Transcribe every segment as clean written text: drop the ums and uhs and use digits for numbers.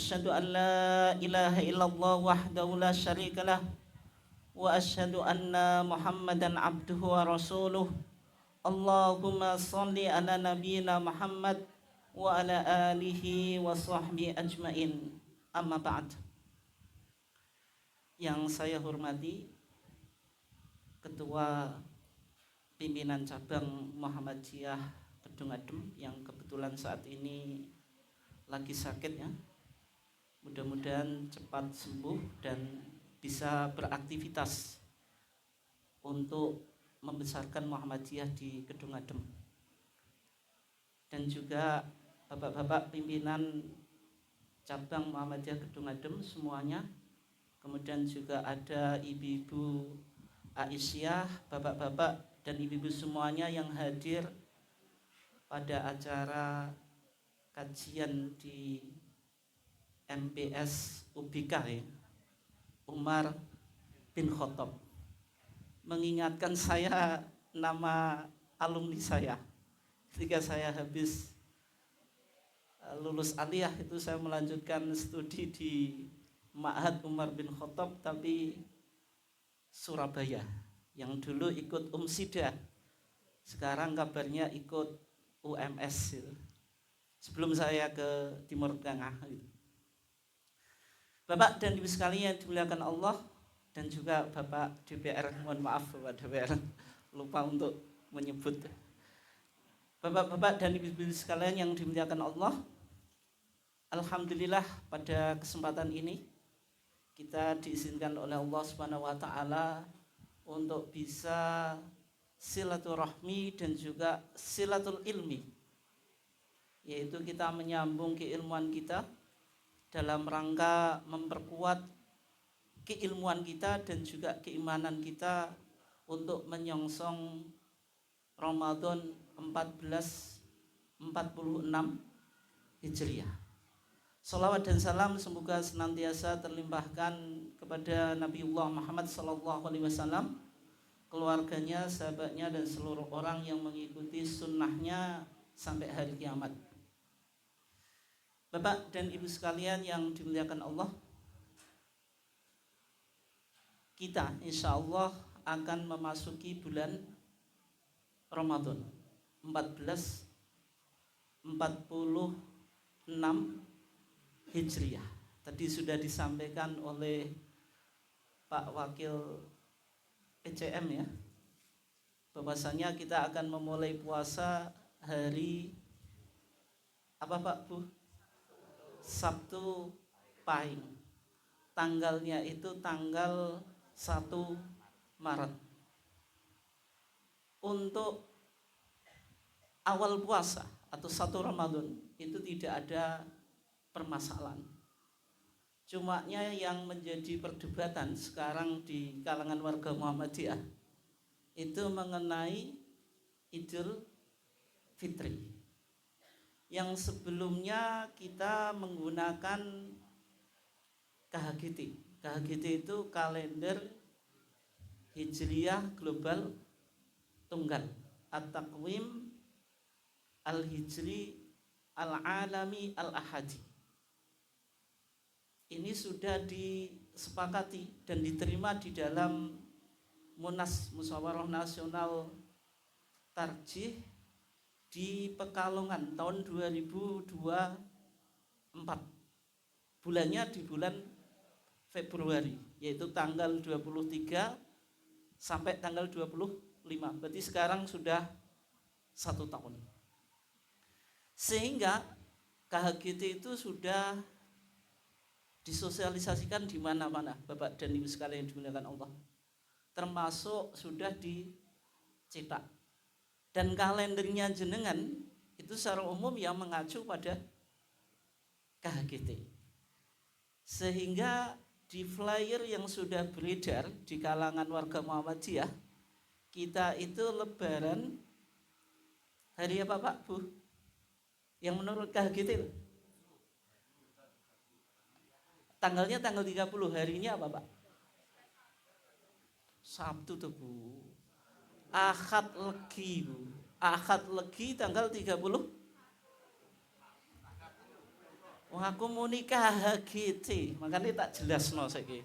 asyhadu an la ilaha illallah wahdahu la syarikalah wa asyhadu anna Muhammadan abduhu wa rasuluh. Allahumma shalli ala nabiyyina Muhammad wa ala alihi wa sahbihi ajmain. Amma ba'd. Yang saya hormati Ketua Pimpinan Cabang Muhammadiyah Kedung Adem yang kebetulan saat ini lagi sakit ya. Mudah-mudahan cepat sembuh dan bisa beraktivitas untuk membesarkan Muhammadiyah di Kedung Adem. Dan juga bapak-bapak pimpinan cabang Muhammadiyah Kedung Adem semuanya. Kemudian juga ada ibu-ibu Aisyah, bapak-bapak dan ibu-ibu semuanya yang hadir pada acara kajian di MPS UBK ya, Umar bin Khattab. Mengingatkan saya nama alumni saya ketika saya habis lulus aliyah, itu saya melanjutkan studi di Ma'had Umar bin Khattab tapi Surabaya, yang dulu ikut UMSIDA, sekarang kabarnya ikut UMS gitu. Sebelum saya ke Timur Tengah gitu. Bapak dan Ibu sekalian yang dimuliakan Allah, dan juga Bapak DPR, mohon maaf Bapak DPR, lupa untuk menyebut. Bapak-bapak dan Ibu sekalian yang dimuliakan Allah, alhamdulillah pada kesempatan ini kita diizinkan oleh Allah Subhanahu wa taala untuk bisa silaturahmi dan juga silatul ilmi, yaitu kita menyambung keilmuan kita dalam rangka memperkuat keilmuan kita dan juga keimanan kita untuk menyongsong Ramadan 1446 Hijriah. Salawat dan salam semoga senantiasa terlimpahkan kepada Nabiullah Muhammad SAW, keluarganya, sahabatnya, dan seluruh orang yang mengikuti sunnahnya sampai hari kiamat. Bapak dan Ibu sekalian yang dimuliakan Allah, kita insya Allah akan memasuki bulan Ramadan 1446 Hijriah. Tadi sudah disampaikan oleh Pak Wakil PCM ya, bahwasanya kita akan memulai puasa hari apa Pak Bu? Sabtu Pahing. Tanggalnya itu tanggal 1 Maret. Untuk awal puasa atau 1 Ramadan itu tidak ada permasalahan. Cumanya yang menjadi perdebatan sekarang di kalangan warga Muhammadiyah itu mengenai Idul Fitri, yang sebelumnya kita menggunakan KHGT. KHGT itu kalender Hijriyah Global Tunggal, At-Taqwim Al-Hijri Al-Alami Al-Ahadi. Ini sudah disepakati dan diterima di dalam Munas Musyawarah Nasional Tarjih di Pekalongan tahun 2024. Bulannya di bulan Februari, yaitu tanggal 23 sampai tanggal 25. Berarti sekarang sudah 1 tahun. Sehingga KHGT itu sudah disosialisasikan di mana-mana, Bapak dan Ibu sekalian yang dimuliakan Allah. Termasuk sudah dicetak. Dan kalendernya jenengan itu secara umum yang mengacu pada KHGT. Sehingga di flyer yang sudah beredar di kalangan warga Muhammadiyah, kita itu lebaran hari apa Pak Bu? Yang menurut KHGT itu? Tanggalnya tanggal 30, harinya apa Pak? Sabtu tuh Bu. Ahad Legi Bu. Ahad Legi tanggal 30. Wah, aku muni KHGT, makanya tak jelasno saiki.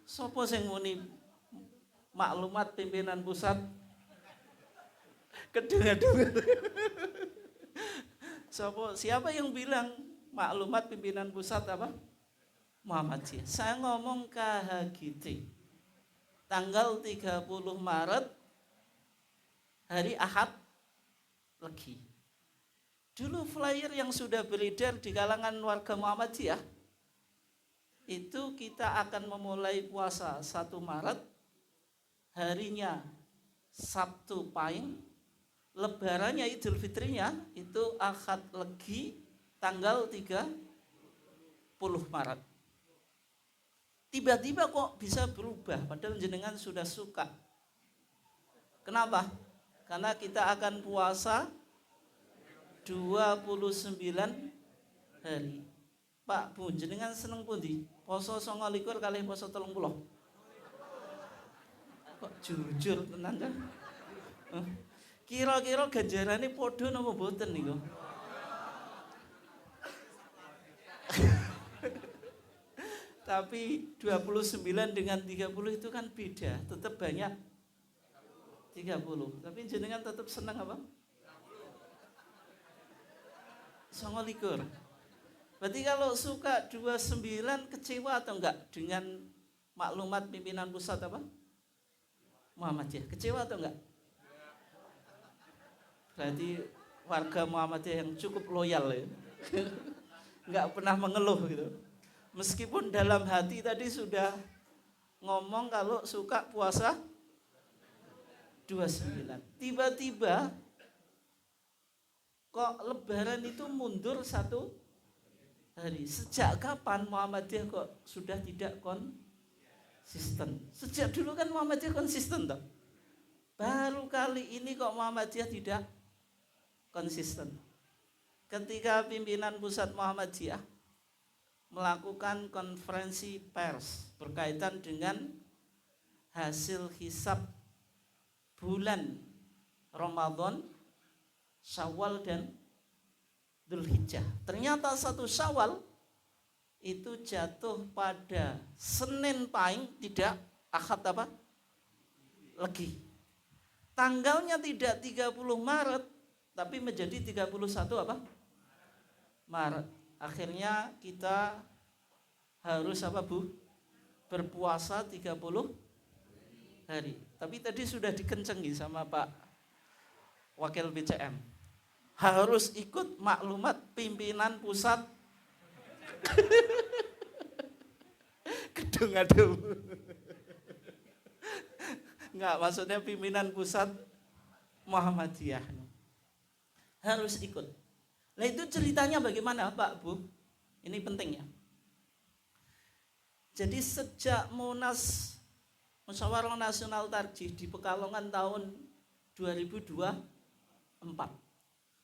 Sopo sing muni maklumat pimpinan pusat kedua-dua. Siapa yang bilang maklumat pimpinan pusat apa? Muhammadiyah. Saya ngomong KHGT. Tanggal 30 Maret hari Ahad Legi. Dulu flyer yang sudah beredar di kalangan warga Muhammadiyah itu kita akan memulai puasa 1 Maret, harinya Sabtu Pahing, lebarannya Idul Fitrinya itu Ahad Legi tanggal 30 Maret. Tiba-tiba kok bisa berubah padahal jenengan sudah suka. Kenapa? Karena kita akan puasa 29 hari. Pak Bu, jenengan seneng pundi? Poso 29 kali poso 30. Kok jujur tenan kan? Kira-kira ganjarane padha napa boten niku? Tapi 29 dengan 30 itu kan beda, tetap banyak 30. Tapi jenengan tetap senang apa? 29. Berarti kalau suka 29 kecewa atau enggak dengan maklumat pimpinan pusat apa? Muhammadiyah. Kecewa atau enggak? Berarti warga Muhammadiyah yang cukup loyal ya. Enggak pernah mengeluh gitu. Meskipun dalam hati tadi sudah ngomong kalau suka puasa 29. Tiba-tiba kok lebaran itu mundur 1 hari. Sejak kapan Muhammadiyah kok sudah tidak konsisten? Sejak dulu kan Muhammadiyah konsisten toh. Baru kali ini kok Muhammadiyah tidak konsisten. Ketika pimpinan pusat Muhammadiyah melakukan konferensi pers berkaitan dengan hasil hisab bulan Ramadan, Syawal dan Dzulhijjah. Ternyata 1 Syawal itu jatuh pada Senin Pahing, tidak Ahad apa? Legi. Tanggalnya tidak 30 Maret tapi menjadi 31 apa? Maret. Akhirnya kita harus apa Bu? Berpuasa 30 hari. Tapi tadi sudah dikencengi sama Pak Wakil BCM. Harus ikut maklumat pimpinan pusat. Gedung aduh. Enggak, maksudnya pimpinan pusat Muhammadiyah. Harus ikut. Nah itu ceritanya bagaimana Pak Bu? Ini penting ya. Jadi sejak Munas Musyawarah Nasional Tarjih di Pekalongan tahun 2024,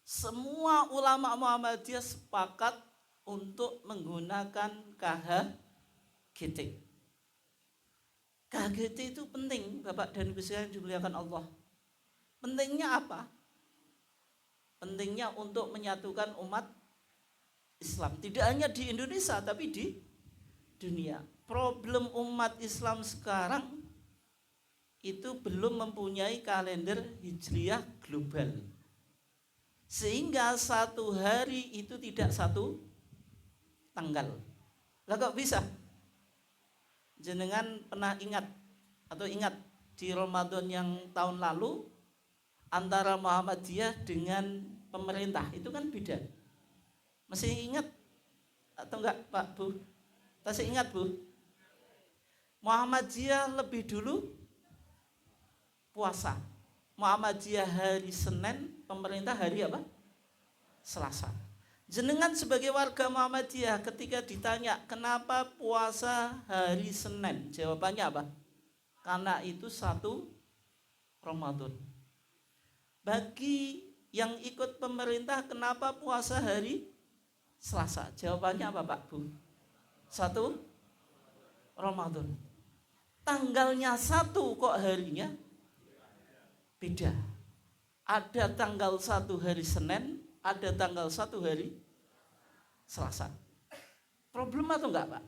semua ulama Muhammadiyah sepakat untuk menggunakan KHGT. KHGT itu penting Bapak dan Ibu sekalian dimuliakan Allah. Pentingnya apa? Pentingnya untuk menyatukan umat Islam. Tidak hanya di Indonesia tapi di dunia. Problem umat Islam sekarang itu belum mempunyai kalender hijriah global. Sehingga 1 hari itu tidak 1 tanggal. Lah kok bisa? Jenengan pernah ingat atau ingat di Ramadan yang tahun lalu antara Muhammadiyah dengan pemerintah itu kan beda. Masih ingat atau enggak Pak Bu? Masih ingat Bu? Muhammadiyah lebih dulu puasa. Muhammadiyah hari Senin, pemerintah hari apa? Selasa. Jenengan sebagai warga Muhammadiyah ketika ditanya kenapa puasa hari Senin, jawabannya apa? Karena itu 1 Ramadan. Bagi yang ikut pemerintah kenapa puasa hari Selasa? Jawabannya apa Pak Bu? 1 Ramadan. Tanggalnya 1 kok harinya beda. Ada tanggal 1 hari Senin, ada tanggal 1 hari Selasa. Problem atau enggak, Pak?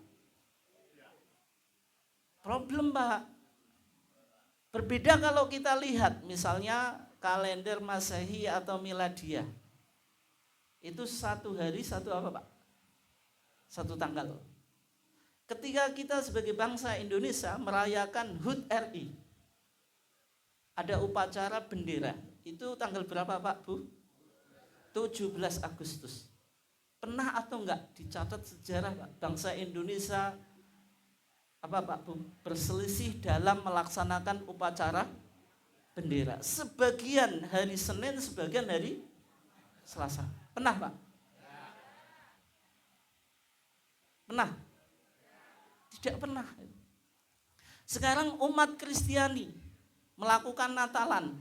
Problem, Pak. Berbeda kalau kita lihat misalnya kalender Masehi atau Miladiah. Itu satu hari satu apa, Pak? Satu tanggal. Ketika kita sebagai bangsa Indonesia merayakan HUT RI, ada upacara bendera. Itu tanggal berapa, Pak, Bu? 17 Agustus. Pernah atau enggak dicatat sejarah, Pak, bangsa Indonesia Pak, Bu, berselisih dalam melaksanakan upacara bendera. Sebagian hari Senin, sebagian hari Selasa. Pernah, Pak? Pernah? Tidak pernah. Sekarang umat Kristiani melakukan Natalan.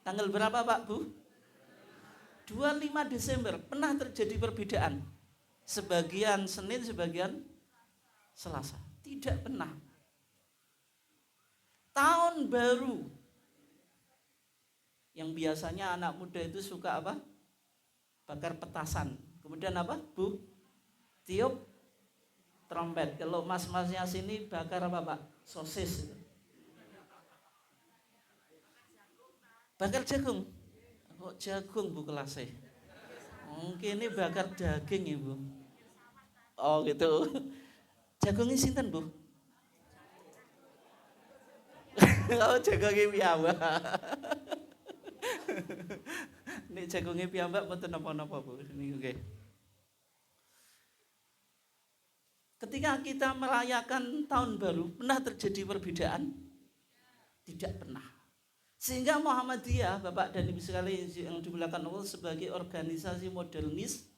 Tanggal berapa, Pak, Bu? 25 Desember. Pernah terjadi perbedaan? Sebagian Senin, sebagian Selasa. Tidak pernah. Tahun baru yang biasanya anak muda itu suka apa? Bakar petasan. Kemudian apa, Bu? Tiup trompet. Kalau mas-masnya sini bakar apa, Pak? Sosis. Bakar jagung. Kok jagung, Bu, kelasnya? Mungkin ini bakar daging, Ibu. Oh, gitu. Jagungnya sinten, Bu? Oh, jagungnya piyambak. Nek jagungnya piyambak mboten napa-napa, Bu. Ini oke. Ketika kita merayakan tahun baru, pernah terjadi perbedaan? Tidak pernah. Sehingga Muhammadiyah, Bapak dan Ibu sekalian yang dimuliakan Allah, sebagai organisasi modernis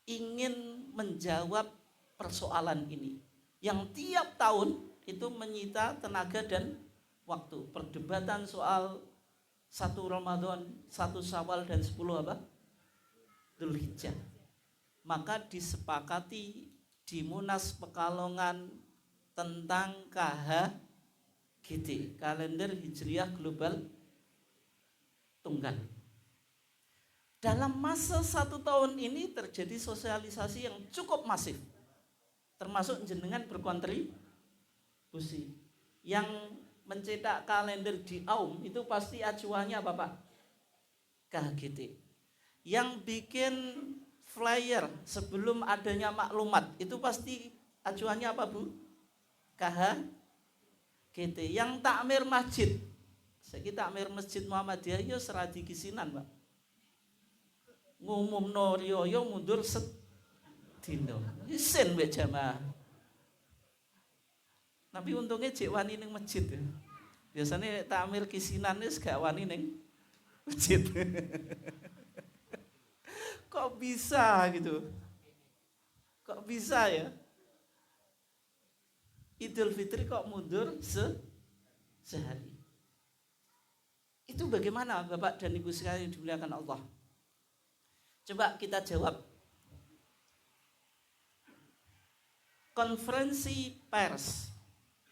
ingin menjawab persoalan ini yang tiap tahun itu menyita tenaga dan waktu. Perdebatan soal 1 Ramadan, 1 Syawal dan 10 apa? Dzulhijjah. Maka disepakati di Munas Pekalongan tentang KHGT, Kalender Hijriah Global Tunggal. Dalam masa 1 tahun ini terjadi sosialisasi yang cukup masif, termasuk jenengan berkontribusi. Yang mencetak kalender di AUM itu pasti acuannya apa, Pak? KHGT. Yang bikin flyer sebelum adanya maklumat itu pasti acuannya apa, Bu? KHGT. Yang takmir masjid, saiki takmir masjid Muhammadiyah yo seradi kisinan, Pak. Ngumumno riyo mundur sedina. Isin mbek jamaah. Tapi untungnya jek wani ning masjid ya. Biasanya takmir kisinan wis gak wani ning masjid. Kok bisa gitu? Kok bisa ya? Idul Fitri kok mundur sehari? Itu bagaimana Bapak dan Ibu sekalian dimuliakan Allah? Coba kita jawab. Konferensi pers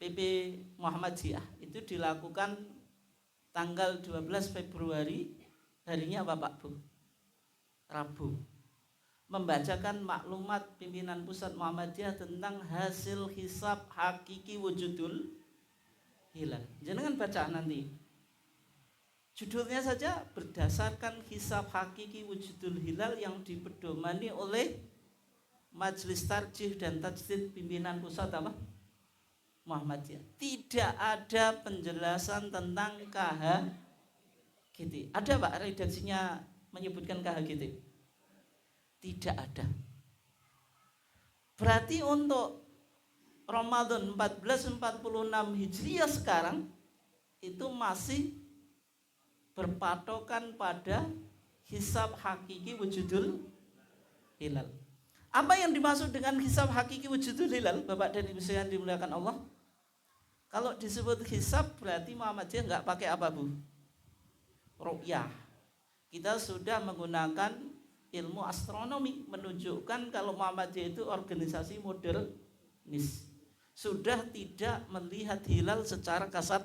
PP Muhammadiyah itu dilakukan tanggal 12 Februari, harinya apa, Pak, Bu? Rabu. Membacakan maklumat pimpinan pusat Muhammadiyah tentang hasil hisab hakiki wujudul hilal. Jangan baca nanti. Judulnya saja berdasarkan hisab hakiki wujudul hilal yang dipedomani oleh Majelis Tarjih dan Tajdid pimpinan pusat apa? Muhammadiyah. Tidak ada penjelasan tentang KHGT. Ada, Pak, redaksinya menyebutkan KHGT? Tidak ada. Berarti untuk Ramadan 1446 Hijriah sekarang itu masih berpatokan pada hisab hakiki wujudul hilal. Apa yang dimaksud dengan hisab hakiki wujudul hilal, Bapak dan Ibu sekalian dimuliakan Allah? Kalau disebut hisab berarti Muhammadiyah enggak pakai apa, Bu? Ru'yah. Kita sudah menggunakan ilmu astronomi menunjukkan kalau Muhammadiyah itu organisasi modernis. Sudah tidak melihat hilal secara kasat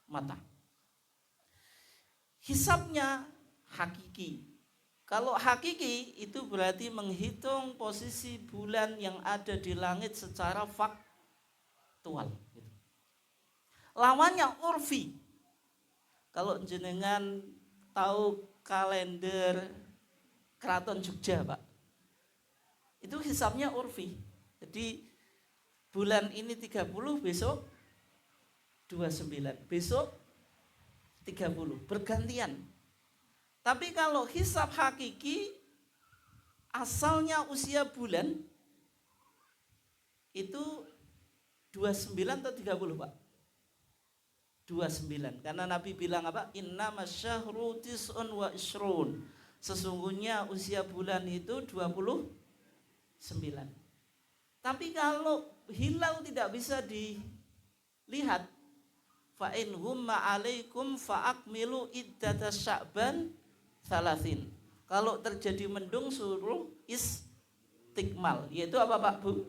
mata. Hisabnya hakiki. Kalau hakiki itu berarti menghitung posisi bulan yang ada di langit secara faktual. Lawannya urfi. Kalau jenengan tahu kalender Keraton Jogja, Pak, itu hisabnya urfi. Jadi bulan ini 30, besok 29, besok 30, bergantian. Tapi kalau hisab hakiki, asalnya usia bulan itu 29 atau 30, Pak? 29. Karena Nabi bilang apa? Innama syahru tis'un wa ishrun. Sesungguhnya usia bulan itu 29. Tapi kalau hilal tidak bisa dilihat, fa in humma alaikum fa akmilu iddata sya'ban 30. Kalau terjadi mendung suruh istikmal, yaitu apa Pak Bu?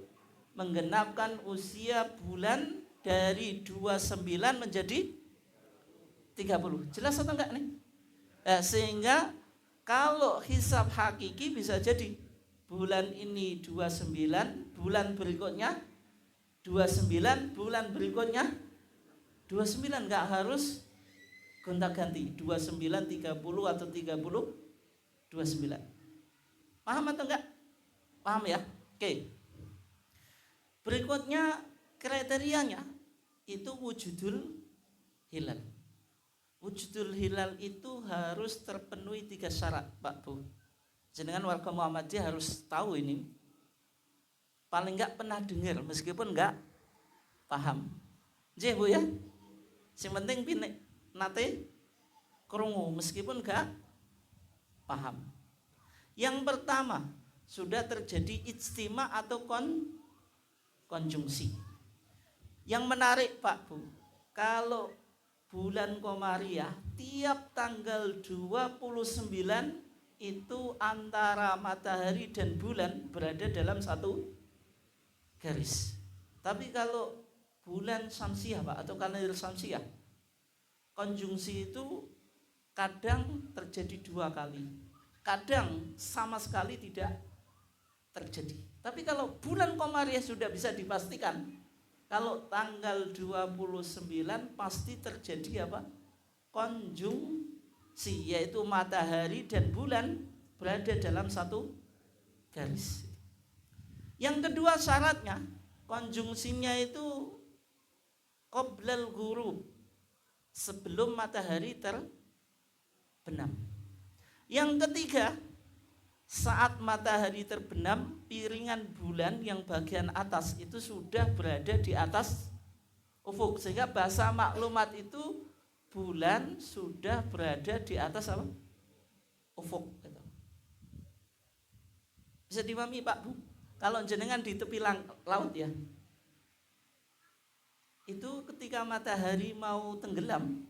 Menggenapkan usia bulan dari 29 menjadi 30. Jelas atau enggak nih? Sehingga kalau hisab hakiki bisa jadi bulan ini 29, bulan berikutnya 29, bulan berikutnya 29, enggak harus gonta-ganti 29, 30 atau 30, 29. Paham atau enggak? Paham ya? Oke. Berikutnya kriterianya itu wujudul hilal. Wujudul hilal itu harus terpenuhi 3 syarat, Pak Bu. Jenengan warga Muhammadiyah harus tahu ini. Paling enggak pernah dengar meskipun enggak paham. Nggih Bu ya. Sing penting pinek nate krungu meskipun enggak paham. Yang pertama, sudah terjadi ijtima atau konjungsi. Yang menarik Pak Bu, kalau bulan Komariah tiap tanggal 29 itu antara matahari dan bulan berada dalam satu garis. Tapi kalau bulan Syamsiah Pak, atau kalender Syamsiah, konjungsi itu kadang terjadi 2 kali, kadang sama sekali tidak terjadi. Tapi kalau bulan Komariah sudah bisa dipastikan, kalau tanggal 29 pasti terjadi apa? Konjungsi, yaitu matahari dan bulan berada dalam satu garis. Yang kedua syaratnya, konjungsinya itu qoblal ghurub, sebelum matahari terbenam. Yang ketiga, saat matahari terbenam, piringan bulan yang bagian atas itu sudah berada di atas ufuk, sehingga bahasa maklumat itu bulan sudah berada di atas apa? Ufuk. Bisa dimami Pak Bu? Kalau jenengan di tepi laut ya, itu ketika matahari mau tenggelam,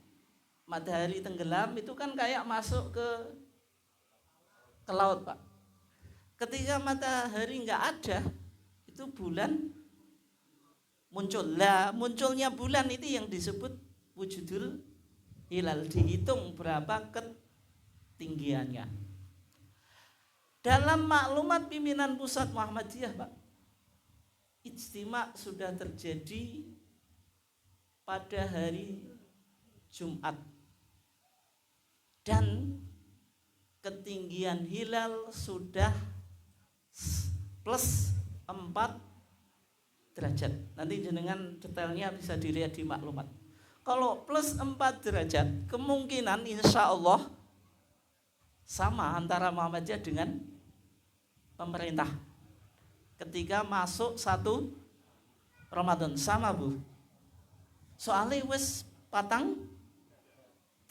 matahari tenggelam itu kan kayak masuk ke laut Pak. Ketika matahari nggak ada, itu bulan muncul. Lah munculnya bulan itu yang disebut wujudul hilal. Dihitung berapa ketinggiannya. Dalam maklumat pimpinan pusat Muhammadiyah Pak, ijtima sudah terjadi pada hari Jumat, dan ketinggian hilal sudah plus 4 derajat. Nanti jenengan detailnya bisa dilihat di maklumat. Kalau plus 4 derajat, kemungkinan insya Allah sama antara Muhammadiyah dengan pemerintah ketika masuk 1 Ramadan. Sama Bu, soalnya wis 4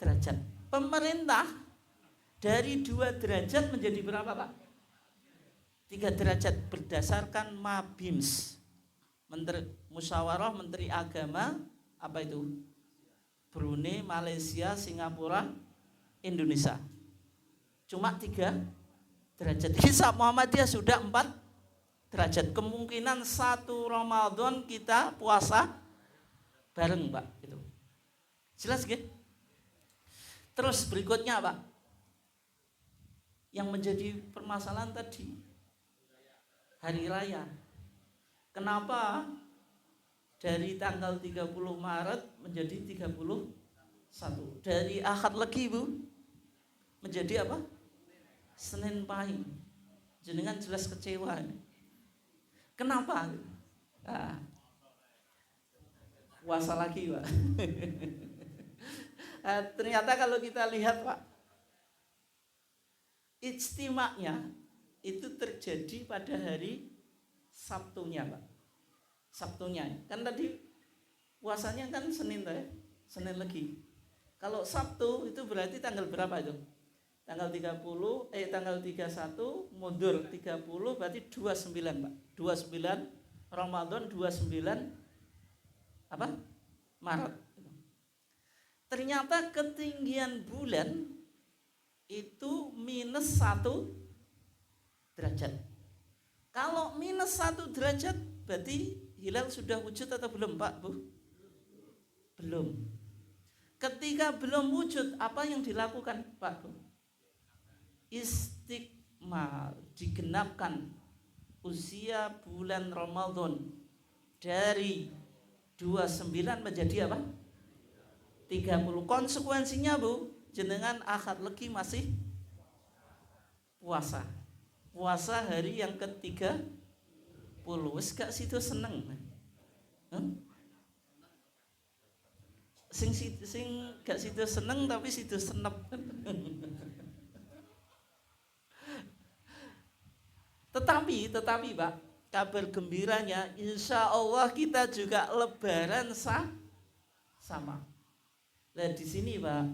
derajat. Pemerintah dari 2 derajat menjadi berapa Pak? 3 derajat berdasarkan MABIMS, Menteri Musyawarah Menteri Agama apa itu? Brunei, Malaysia, Singapura, Indonesia. Cuma 3 derajat. Hisab Muhammadiyah sudah 4 derajat. Kemungkinan 1 Ramadan kita puasa bareng Pak. Gitu. Jelas gak? Terus berikutnya Pak, Yang menjadi permasalahan tadi hari raya. Kenapa dari tanggal 30 Maret menjadi 31? Dari Ahad Legi Bu menjadi apa? Senin Pahing. Jenengan jelas kecewa. Kenapa? Nah, puasa lagi Pak. Ternyata kalau kita lihat Pak, ijtima'nya itu terjadi pada hari Sabtunya Pak. Sabtunya. Kan tadi puasanya kan Senin ya? Senin Legi. Kalau Sabtu itu berarti tanggal berapa itu? Tanggal 30, tanggal 31 mundur 30 berarti 29 Pak. 29 Ramadan 29 apa? Maret. Ternyata ketinggian bulan itu minus 1 derajat. Kalau minus 1 derajat berarti hilal sudah wujud atau belum Pak Bu? Belum. Ketika belum wujud, apa yang dilakukan Pak Bu? Istiqmal, digenapkan usia bulan Ramadan dari 29 menjadi apa? 30. Konsekuensinya Bu, jenengan Ahad Legi masih puasa. Puasa hari yang ke-30. Wes gak situ seneng. Sing gak situ seneng tapi situ senep. Tetapi Pak, kabar gembiranya insya Allah kita juga lebaran sama. Nah di sini Pak,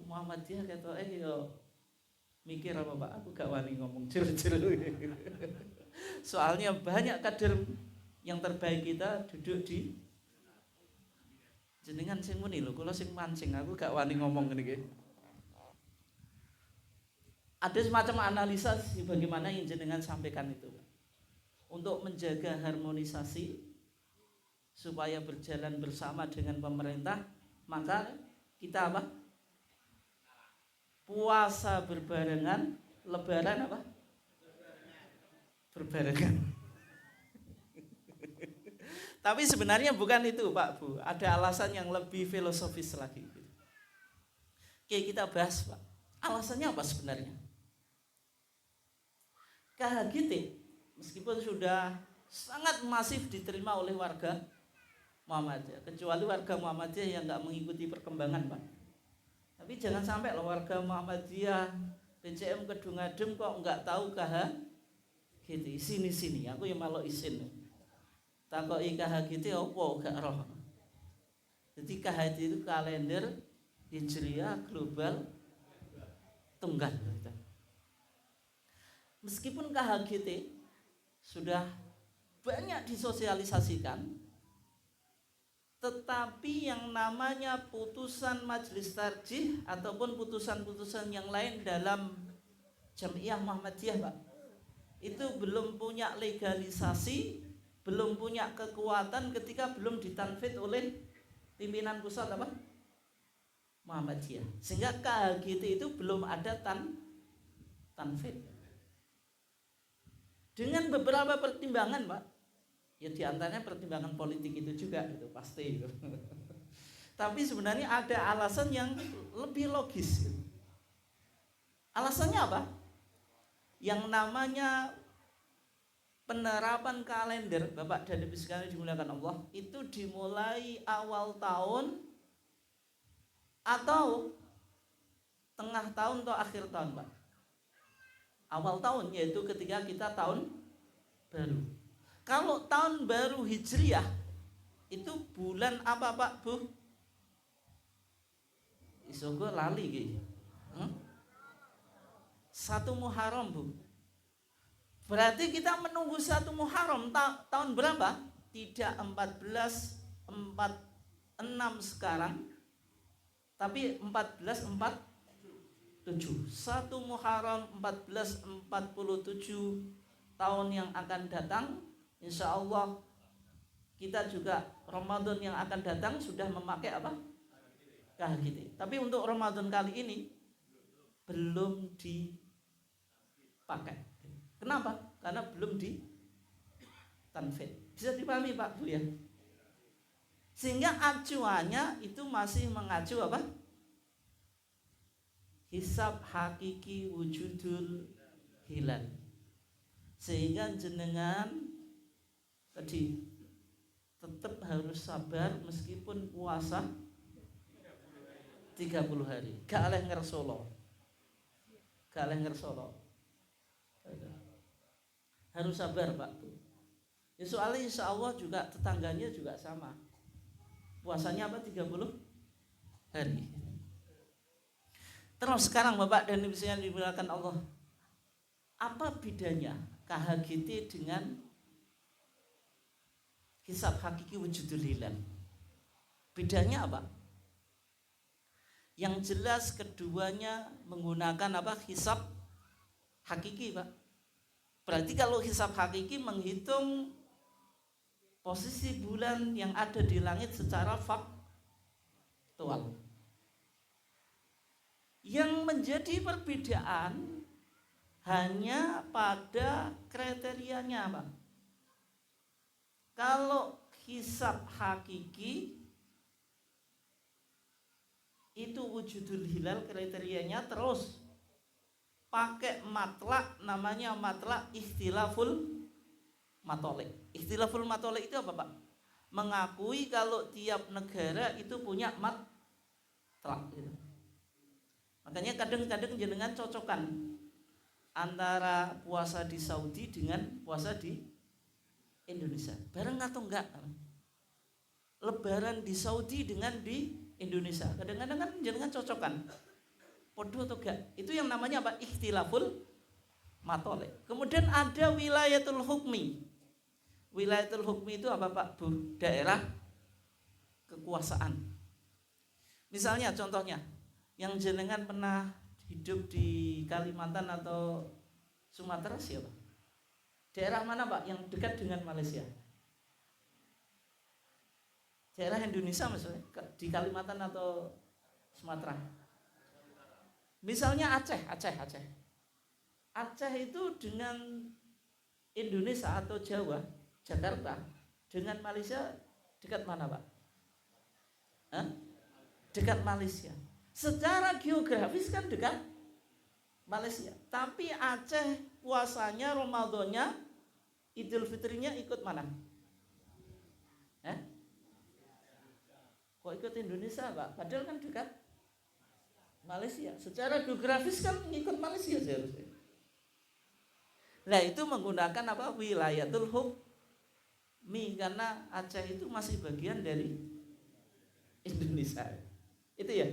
Muhammadiyah kata yo mikir apa Pak? Aku gak wani ngomong jero-jero. Soalnya banyak kader yang terbaik kita duduk di jenengan sing muni lho, kula sing mancing, aku gak wani ngomong ngene iki. Ada semacam analisa bagaimana yang jenengan sampaikan itu Pak. Untuk menjaga harmonisasi supaya berjalan bersama dengan pemerintah, maka kita apa? Puasa berbarengan, lebaran apa? Berbarengan. Tapi sebenarnya bukan itu Pak Bu, ada alasan yang lebih filosofis lagi. Oke, kita bahas Pak. Alasannya apa sebenarnya? KHGT meskipun sudah sangat masif diterima oleh warga Muhammadiyah, kecuali warga Muhammadiyah yang nggak mengikuti perkembangan Pak. Tapi jangan sampai loh warga Muhammadiyah PCM Kedungadem kok nggak tahu KHGT. Sini aku yang malu isin. Takoki KHGT apa gak roh. Jadi KHGT itu kalender Hijriah global tunggal. Meskipun KHGT sudah banyak disosialisasikan, tetapi yang namanya putusan majelis tarjih ataupun putusan-putusan yang lain dalam Jamiah Muhammadiyah Pak, itu belum punya legalisasi, belum punya kekuatan ketika belum ditanfid oleh pimpinan pusat apa? Muhammadiyah. Sehingga KHGT itu belum ada tanfid. Dengan beberapa pertimbangan Pak, ya diantaranya pertimbangan politik itu juga, itu pasti itu. Tapi sebenarnya ada alasan yang lebih logis. Alasannya apa? Yang namanya penerapan kalender Bapak dan Ibu sekalian dimuliakan Allah itu dimulai awal tahun atau tengah tahun atau akhir tahun Pak. Awal tahun yaitu ketika kita tahun baru. Kalau tahun baru Hijriah itu bulan apa Pak Bu? Isogo lali gitu. 1 Muharram Bu. Berarti kita menunggu 1 Muharram tahun berapa? Tidak 1446 sekarang, tapi 1447. 1 Muharram 1447 tahun yang akan datang, insya Allah kita juga Ramadan yang akan datang sudah memakai apa? KHGT. Tapi untuk Ramadan kali ini belum dipakai. Kenapa? Karena belum ditanfid. Bisa dipahami Pak Bu ya? Sehingga acuannya itu masih mengacu apa? Hisab hakiki wujudul hilal. Sehingga jenengan tadi tetap harus sabar meskipun puasa 30 hari. Gak oleh ngersolo. Harus sabar Pak. Ya soalnya insya Allah juga tetangganya juga sama. Puasanya apa? 30 hari. Terus sekarang Bapak dan Ibu sekalian dimuliakan Allah, apa bedanya KHGT dengan hisab hakiki wujudul hilal? Bedanya apa? Yang jelas keduanya menggunakan apa? Hisab hakiki Pak. Berarti kalau hisab hakiki menghitung posisi bulan yang ada di langit secara faktual. Yang menjadi perbedaan hanya pada kriterianya Pak. Kalau hisab hakiki itu wujudul hilal kriterianya, terus pakai matlak, namanya matlak ikhtilaful matolik. Ikhtilaful matolik itu apa Pak? Mengakui kalau tiap negara itu punya matlak gitu. Makanya kadang-kadang jenengan cocokkan antara puasa di Saudi dengan puasa di Indonesia. Bareng atau enggak? Lebaran di Saudi dengan di Indonesia. Kadang-kadang kan jenengan cocokkan. Podo atau enggak? Itu yang namanya apa? Ikhtilaful matolek. Kemudian ada wilayatul hukmi. Wilayatul hukmi itu apa Pak Bu? Daerah kekuasaan. Misalnya contohnya, yang jenengan pernah hidup di Kalimantan atau Sumatera siapa? Daerah mana Pak yang dekat dengan Malaysia? Daerah Indonesia misalnya di Kalimantan atau Sumatera. Misalnya Aceh. Aceh itu dengan Indonesia atau Jawa, Jakarta, dengan Malaysia dekat mana Pak? Dekat Malaysia. Secara geografis kan dekat Malaysia. Tapi Aceh puasanya, Ramadannya, Idul Fitrinya ikut mana? Kok ikut Indonesia Pak? Padahal kan dekat Malaysia. Secara geografis kan ikut Malaysia seharusnya. Nah itu menggunakan apa? Wilayatul hukmi, karena Aceh itu masih bagian dari Indonesia. Itu ya.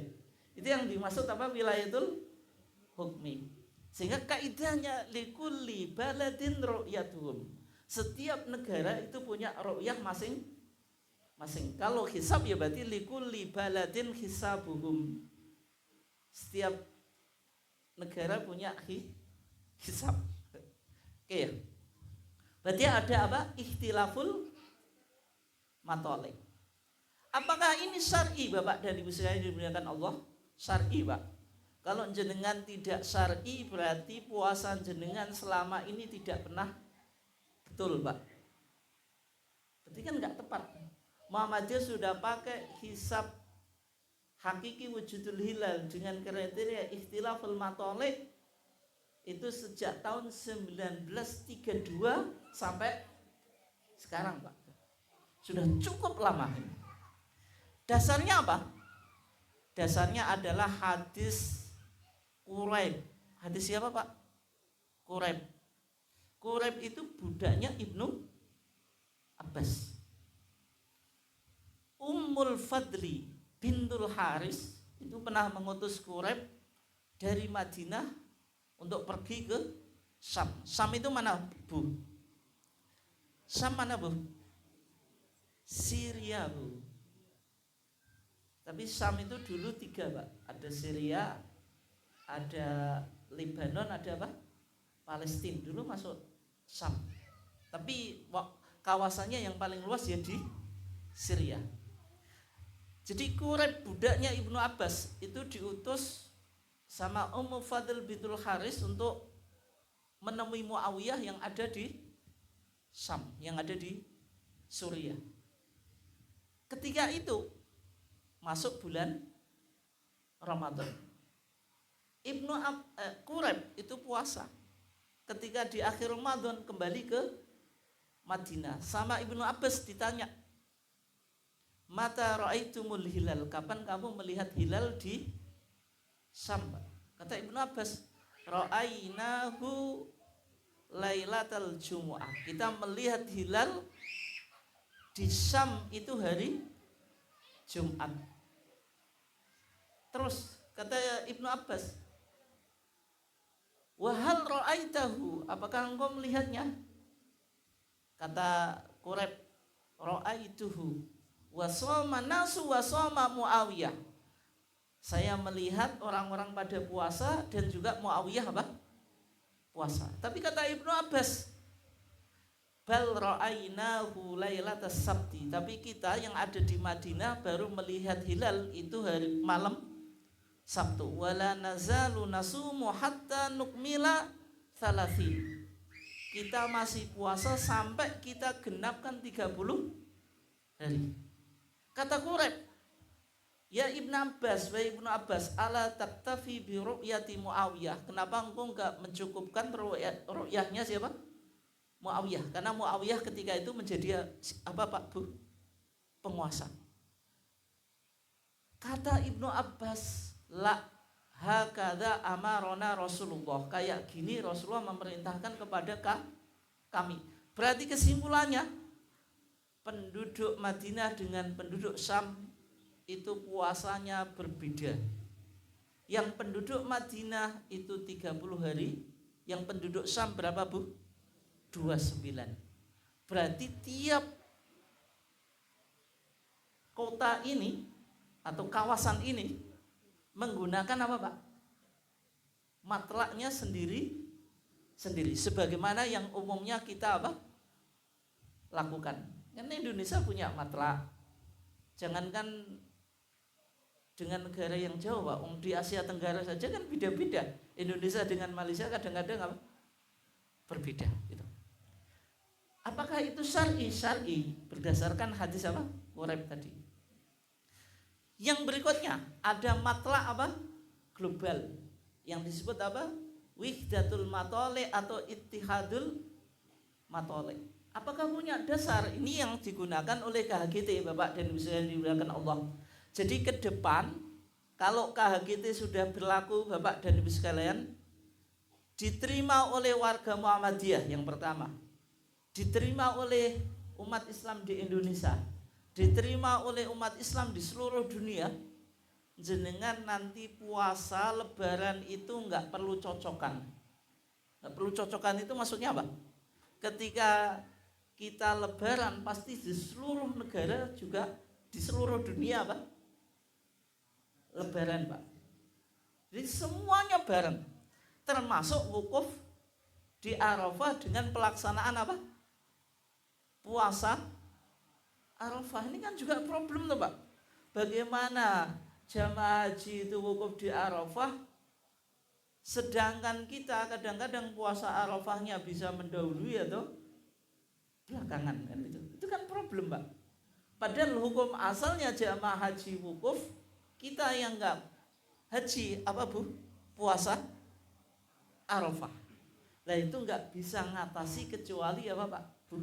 Itu yang dimaksud apa? Wilayatul hukmi. Sehingga kaidahnya likulli baladin ru'yatuhum. Setiap negara itu punya ru'yah masing-masing. Kalau hisab ya berarti likulli baladin hisabuhum. Setiap negara punya hisab. Oke ya. Berarti ada apa? Ikhtilaful matolik. Apakah ini syar'i Bapak dan Ibu sekalian dimuliakan Allah? Syar'i Pak. Kalau jenengan tidak syar'i berarti puasa jenengan selama ini tidak pernah betul Pak. Berarti kan enggak tepat. Muhammadiyah sudah pakai hisab hakiki wujudul hilal dengan kriteria ikhtilaful matolik itu sejak tahun 1932 sampai sekarang Pak. Sudah cukup lama. Dasarnya apa? Dasarnya adalah hadis Quraib. Hadis siapa Pak? Quraib. Quraib itu budaknya Ibnu Abbas. Ummul Fadli bintul Haris itu pernah mengutus Quraib dari Madinah untuk pergi ke Syam. Syam itu mana Bu? Syam mana Bu? Syria Bu. Tapi Syam itu dulu 3 Pak. Ada Syria, ada Lebanon, ada apa? Palestina. Dulu masuk Syam. Tapi kawasannya yang paling luas ya di Syria. Jadi Quraib budaknya Ibnu Abbas itu diutus sama Ummu Fadl bintul Haris untuk menemui Muawiyah yang ada di Syam, yang ada di Suriah. Ketika itu masuk bulan Ramadan. Quraib itu puasa. Ketika di akhir Ramadan kembali ke Madinah, sama Ibnu Abbas ditanya, "Mata ra'aitumul hilal?" Kapan kamu melihat hilal di Syam? Kata Ibnu Abbas, "Ra'ainahu lailatal jumu'ah." Kita melihat hilal di Syam itu hari Jumat. Terus kata Ibnu Abbas, "Wa hal ra'aitahu?" Apakah engkau melihatnya? Kata Quraib, "Ra'aituhu wa shoma nasu wa shoma Muawiyah." Saya melihat orang-orang pada puasa dan juga Muawiyah apa? Puasa. Tapi kata Ibnu Abbas, "Bal ra'ainahu lailatas sabti." Tapi kita yang ada di Madinah baru melihat hilal itu hari malam Sabtu. Wala nazalu nasumu hatta nukmila thalathin. Kita masih puasa sampai kita genapkan 30 hari. Kata Quraib, "Ya Ibnu Abbas, wa Ibnu Abbas, ala taktafi bi ru'yati Muawiyah." Kenapa engkau enggak mencukupkan ru'yahnya siapa? Muawiyah. Karena Muawiyah ketika itu menjadi apa Pak Bu? Penguasa. Kata Ibnu Abbas, "La hakadha amarona Rasulullah." Kayak gini Rasulullah memerintahkan kepada kami. Berarti kesimpulannya, penduduk Madinah dengan penduduk Syam itu puasanya berbeda. Yang penduduk Madinah itu 30 hari, yang penduduk Syam berapa Bu? 29. Berarti tiap kota ini atau kawasan ini menggunakan apa Pak? Matlaknya sendiri. Sebagaimana yang umumnya kita apa? Lakukan. Karena Indonesia punya matlak. Jangankan dengan negara yang jauh Pak, di Asia Tenggara saja kan beda-beda. Indonesia dengan Malaysia kadang-kadang apa? Berbeda. Gitu. Apakah itu syar'i? Syar'i berdasarkan hadis apa? Quraib tadi. Yang berikutnya ada matlak apa? Global yang disebut apa? Wihdatul matole atau ittihadul matole. Apakah punya dasar? Ini yang digunakan oleh KHGT Bapak dan Ibu yang dimuliakan Allah. Jadi ke depan kalau KHGT sudah berlaku Bapak dan Ibu sekalian, diterima oleh warga Muhammadiyah yang pertama, diterima oleh umat Islam di Indonesia, diterima oleh umat Islam di seluruh dunia, jenengan nanti puasa Lebaran itu nggak perlu cocokan. Nggak perlu cocokan itu maksudnya apa? Ketika kita Lebaran pasti di seluruh negara juga di seluruh dunia apa? Lebaran Pak. Jadi semuanya bareng, termasuk wukuf di Arafah dengan pelaksanaan apa? Puasa Arafah. Ini kan juga problem tuh Pak. Bagaimana jamaah haji itu wukuf di Arafah, sedangkan kita kadang-kadang puasa Arafahnya bisa mendahului atau belakangan kan itu. Itu kan problem Pak. Padahal hukum asalnya jamaah haji wukuf, kita yang enggak haji apa Bu? Puasa Arafah. Nah itu enggak bisa ngatasi kecuali apa Pak? Bu?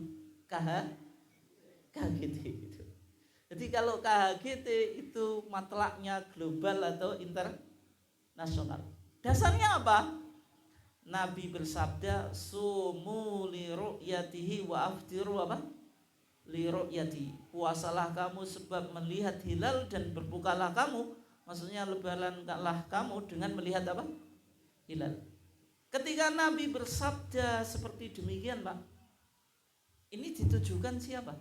KHGT itu. Jadi kalau KHGT itu matlaknya global atau internasional. Dasarnya apa? Nabi bersabda, "Sumu li ru'yatihi wa aftiru apa? Li ru'yati." Puasalah kamu sebab melihat hilal dan berbukalah kamu. Maksudnya lebaranlah kamu dengan melihat apa? Hilal. Ketika Nabi bersabda seperti demikian Pak, ini ditujukan siapa?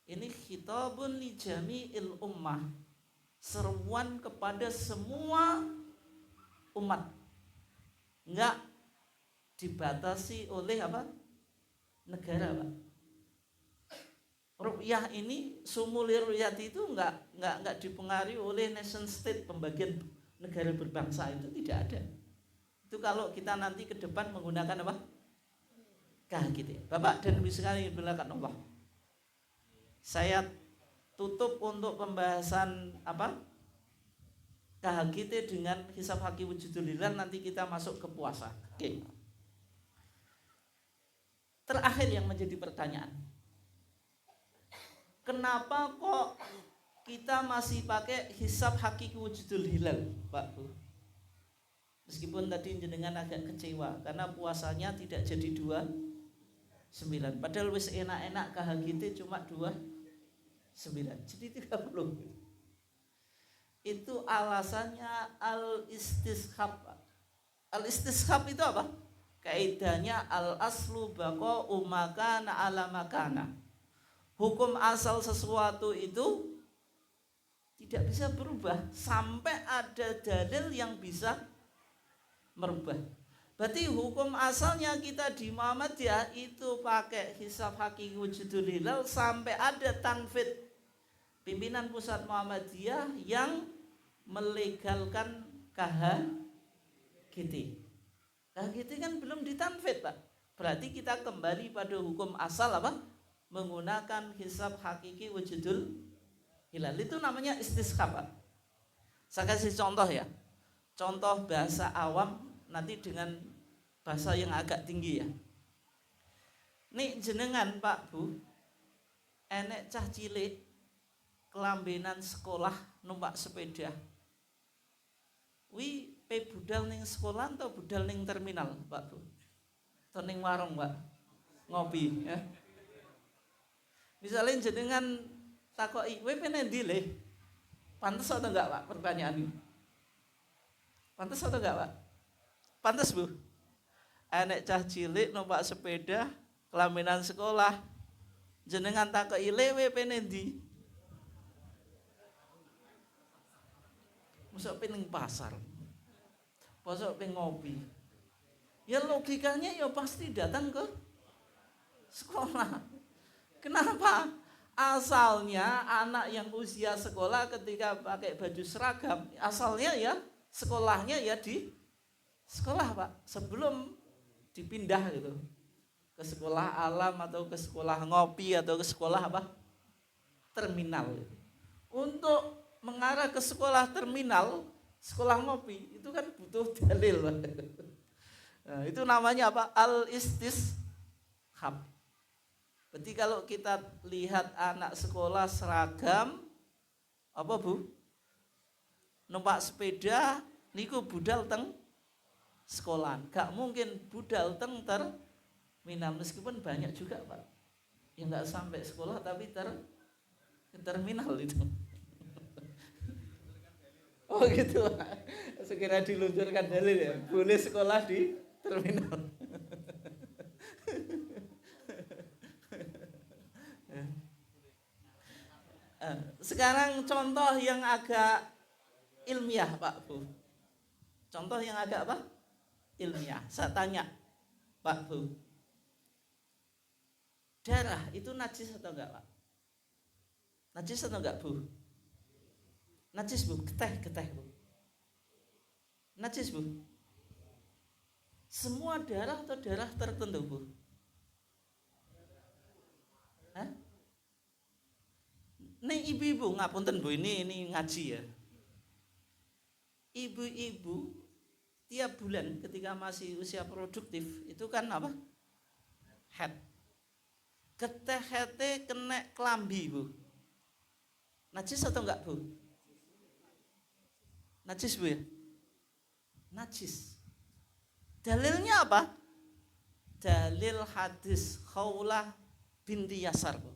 Ini khitabun li jami'il ummah, seruan kepada semua umat, enggak dibatasi oleh apa? Negara Pak. Ru'yah ini sumuli ru'yati itu enggak dipengaruhi oleh nation state, pembagian negara berbangsa itu tidak ada. Itu kalau kita nanti ke depan menggunakan apa? KHGT. Bapak dan Ibu sekalian dimuliakan Allah. Saya tutup untuk pembahasan apa? KHGT dengan hisab haki wujudul hilal, nanti kita masuk ke puasa. Oke. Terakhir yang menjadi pertanyaan. Kenapa kok kita masih pakai hisab hakiki wujudul hilal, Pak Bu? Meskipun tadi jenengan agak kecewa karena puasanya tidak jadi 29. Padahal wis enak-enak KHGT cuma 29. Jadi 30. Itu alasannya al-istishab. Al-istishab itu apa? Kaidahnya al-aslu baqa'u makana ala makana. Hukum asal sesuatu itu tidak bisa berubah sampai ada dalil yang bisa merubah. Berarti hukum asalnya kita di Muhammadiyah itu pakai hisab hakiki wujudul hilal sampai ada tanfid pimpinan pusat Muhammadiyah yang melegalkan KHGT. KHGT kan belum ditanfid, Pak. Berarti kita kembali pada hukum asal apa? Menggunakan hisab hakiki wujudul hilal. Itu namanya istishab, Pak. Saya kasih contoh ya. Contoh bahasa awam nanti dengan bahasa yang agak tinggi ya. Nih jenengan Pak Bu, enek cah cilik kelambenan sekolah numpak sepeda. Wi pe budal ning sekolah atau budal ning terminal, Pak Bu? Atau ning warung, Pak? Ngopi ya. Misalnya jenengan takoki, "Kowe pengen ndi le?" Pantes atau enggak, Pak, pertanyaan ini? Pantes atau enggak, Pak? Pantes, Bu. Enek cah cilik numpak sepeda kelaminan sekolah. Jenengan takoki, "Le, kowe pengen ndi?" Mosok pengen pasar. Mosok pengen ngopi. Ya logikanya ya pasti datang ke sekolah. Kenapa? Asalnya anak yang usia sekolah ketika pakai baju seragam, asalnya ya sekolahnya ya di sekolah, Pak, sebelum dipindah gitu ke sekolah alam atau ke sekolah ngopi atau ke sekolah apa? Terminal. Untuk mengarah ke sekolah terminal, sekolah ngopi itu kan butuh dalil. Nah, itu namanya apa? Al-istishab. Berarti kalau kita lihat anak sekolah seragam apa, Bu? Numpak sepeda niku budal teng sekolahan. Gak mungkin budal teng terminal, meskipun banyak juga, Pak, yang gak sampai sekolah tapi ke terminal itu. Oh gitu, Pak. Segera diluncurkan dalil ya. Boleh sekolah di terminal. Sekarang contoh yang agak ilmiah, Pak Bu. Contoh yang agak apa? Ilmiah. Saya tanya, Pak Bu, darah itu najis atau enggak, Pak? Najis atau enggak, Bu? Najis, Bu. Geteh, Bu. Najis, Bu. Semua darah atau darah tertentu, Bu? Hah? Nih ibu-ibu, ngapunten Bu, ini ngaji ya. Ibu-ibu tiap bulan ketika masih usia produktif itu kan apa? Head. Geteh kena kelambi, Bu. Najis atau enggak, Bu? Najis, Bu ya? Najis. Dalilnya apa? Dalil hadis Khawlah binti Yasar, Bu.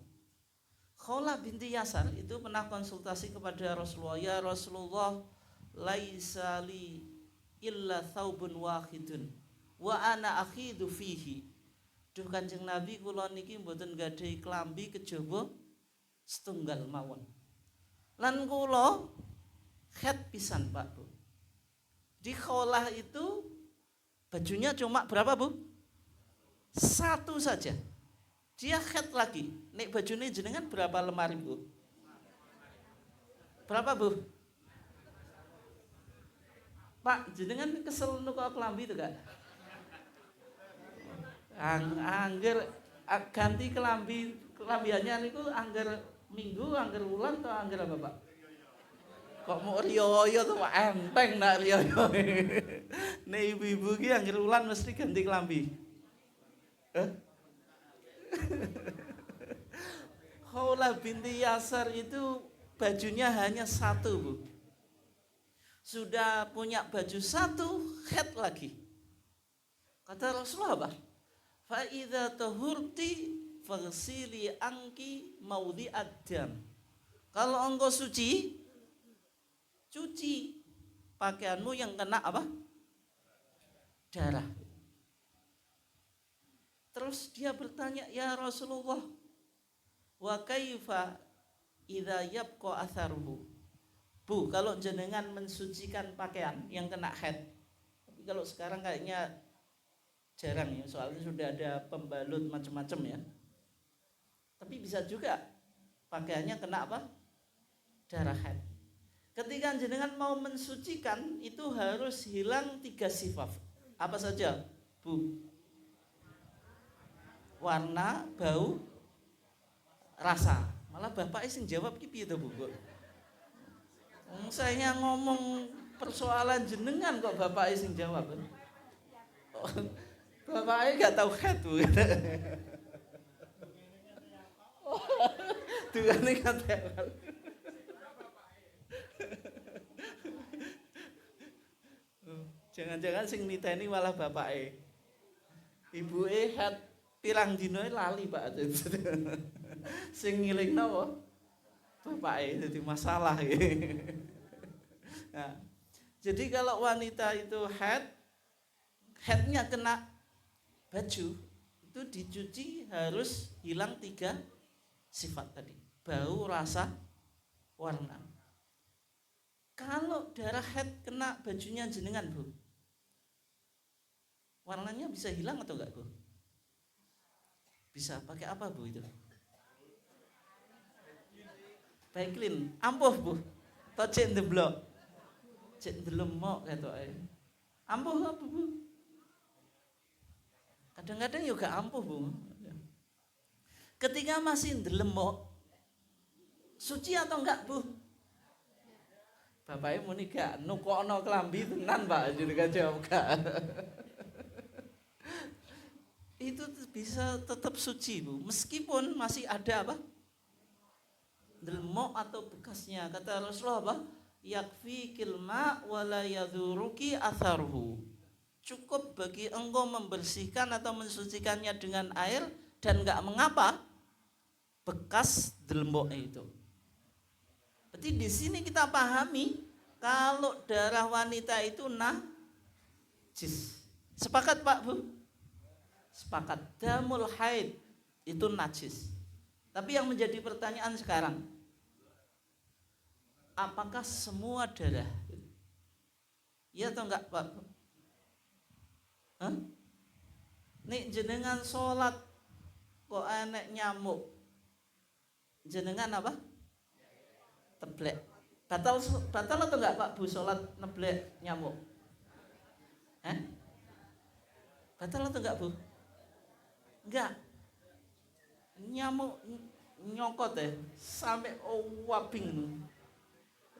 Khawlah binti Yasar itu pernah konsultasi kepada Rasulullah, "Ya Rasulullah, laisa li illa thawbun wahidun wa ana akhidu fihi." Duh Kanjeng Nabi, kula niki mboten gadhahi klambi kejaba setunggal mawon. Lan kula khet pisan, Pak Bu. Di Khawlah itu bajunya cuma berapa, Bu? Satu saja. Dia khet lagi. Nek bajunya jenengan berapa lemari, Bu? Berapa, Bu? Pak, jenengan kesel nuku kelambi itu gak? Angger ganti kelambiannya niku angger minggu, angger wulan atau angger apa, Pak? Kok mau riyo tuh Pak, enteng nak riyo. Nih ibu-ibu ki angger wulan mesti ganti kelambi. Khawlah binti Yasar itu bajunya hanya satu, Bu. Sudah punya baju satu, khed lagi. Kata Rasulullah apa? Fa idza tahurti faghsili anki maudhi'ad dam. Kalau engkau suci, cuci pakaianmu yang kena apa? Darah. Terus dia bertanya, ya Rasulullah, wa kaifa idza yabqa atharuhu? Bu, kalau jenengan mensucikan pakaian yang kena haid, tapi kalau sekarang kayaknya jarang ya, soalnya sudah ada pembalut macam-macam ya. Tapi bisa juga pakaiannya kena apa? Darah haid. Ketika jenengan mau mensucikan itu harus hilang 3 sifat. Apa saja, Bu? Warna, bau, rasa. Malah bapak sing jawab ki piye to, Bu? Saya ngomong persoalan jenengan kok bapak sing jawab. Bapaknya gak tahu haid, Bu. Tuhan ini kata jangan-jangan sing niteni malah bapaknya. Ibuke haid pirang dino lali, Pak. Sing ngilingno apa? Bapaknya jadi masalah. Nah, jadi kalau wanita itu haidnya kena baju, itu dicuci harus hilang 3 sifat tadi. Bau, rasa, warna. Kalau darah haid kena bajunya jenengan, Bu, warnanya bisa hilang atau enggak, Bu? Bisa. Pakai apa, Bu, itu? Baiklin, ampuh, Bu. Atau cek ndeblok. Cek ndelemok ketoke. Ampuh apa, Bu? Kadang-kadang juga ampuh, Bu. Ketika masih ndelemok, suci atau enggak, Bu? Bapaknya muni gak nukokno kelambi tenan, Pak. Jadi kan jawab gak. Itu bisa tetap suci, Bu. Meskipun masih ada apa? Ndelemok atau bekasnya. Kata Rasulullah apa? Yakfi kilma wala yadhuruki atharuhu. Cukup bagi engkau membersihkan atau mensucikannya dengan air dan enggak mengapa bekas ndelemoknya itu. Berarti di sini kita pahami kalau darah wanita itu najis. Sepakat, Pak, Bu? Sepakat. Damul haid itu najis. Tapi yang menjadi pertanyaan sekarang, apakah semua darah? Iya atau enggak, Pak? Hah? Nih jenengan sholat kok enek nyamuk, jenengan apa? Teblek. Batal atau enggak, Pak, Bu, sholat neblek nyamuk? Batal atau enggak, Bu? Enggak. Nyamuk nyokot sampai wabing.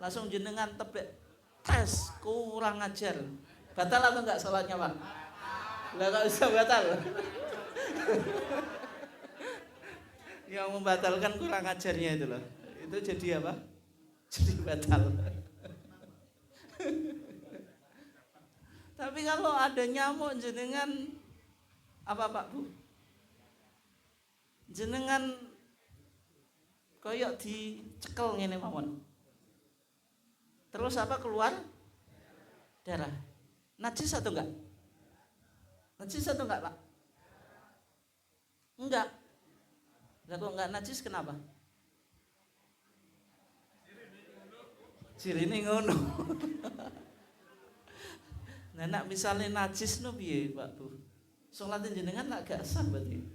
Langsung jenengan teblek, tes, kurang ajar. Batal atau enggak sholatnya, Pak? Enggak usah batal. Yang membatalkan kurang ajarnya itu loh. Itu jadi apa? Jadi batal. Tapi kalau ada nyamuk jenengan apa, Pak, Bu? Jenengan koyok dicekel ngene mawon. Terus apa keluar? Darah. Najis atau enggak? Najis atau enggak, Pak? Enggak. Lah kok enggak najis kenapa? Cirine ngono. Nah, nak misalnya najis no piye, Pak, Bu? Salatnya jenengan nak gak sah berarti.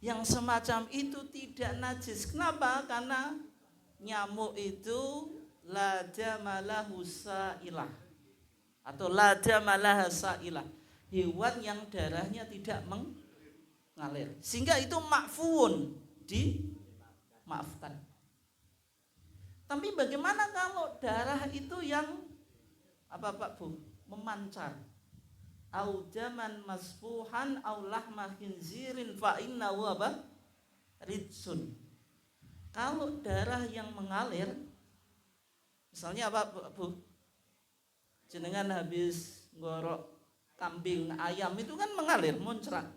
Yang semacam itu tidak najis. Kenapa? Karena nyamuk itu la damalahu sa'ilah atau la damalaha sa'ilah, hewan yang darahnya tidak mengalir, sehingga itu makfuun, dimaafkan. Tapi bagaimana kalau darah itu yang apa Pak Bu? Memancar. Au daman masfuhan au lahma khinzirin fa innahu apa? Ridsun. Kalau darah yang mengalir, misalnya apa Bu? Jenengan habis ngorok kambing, ayam itu kan mengalir, muncrat.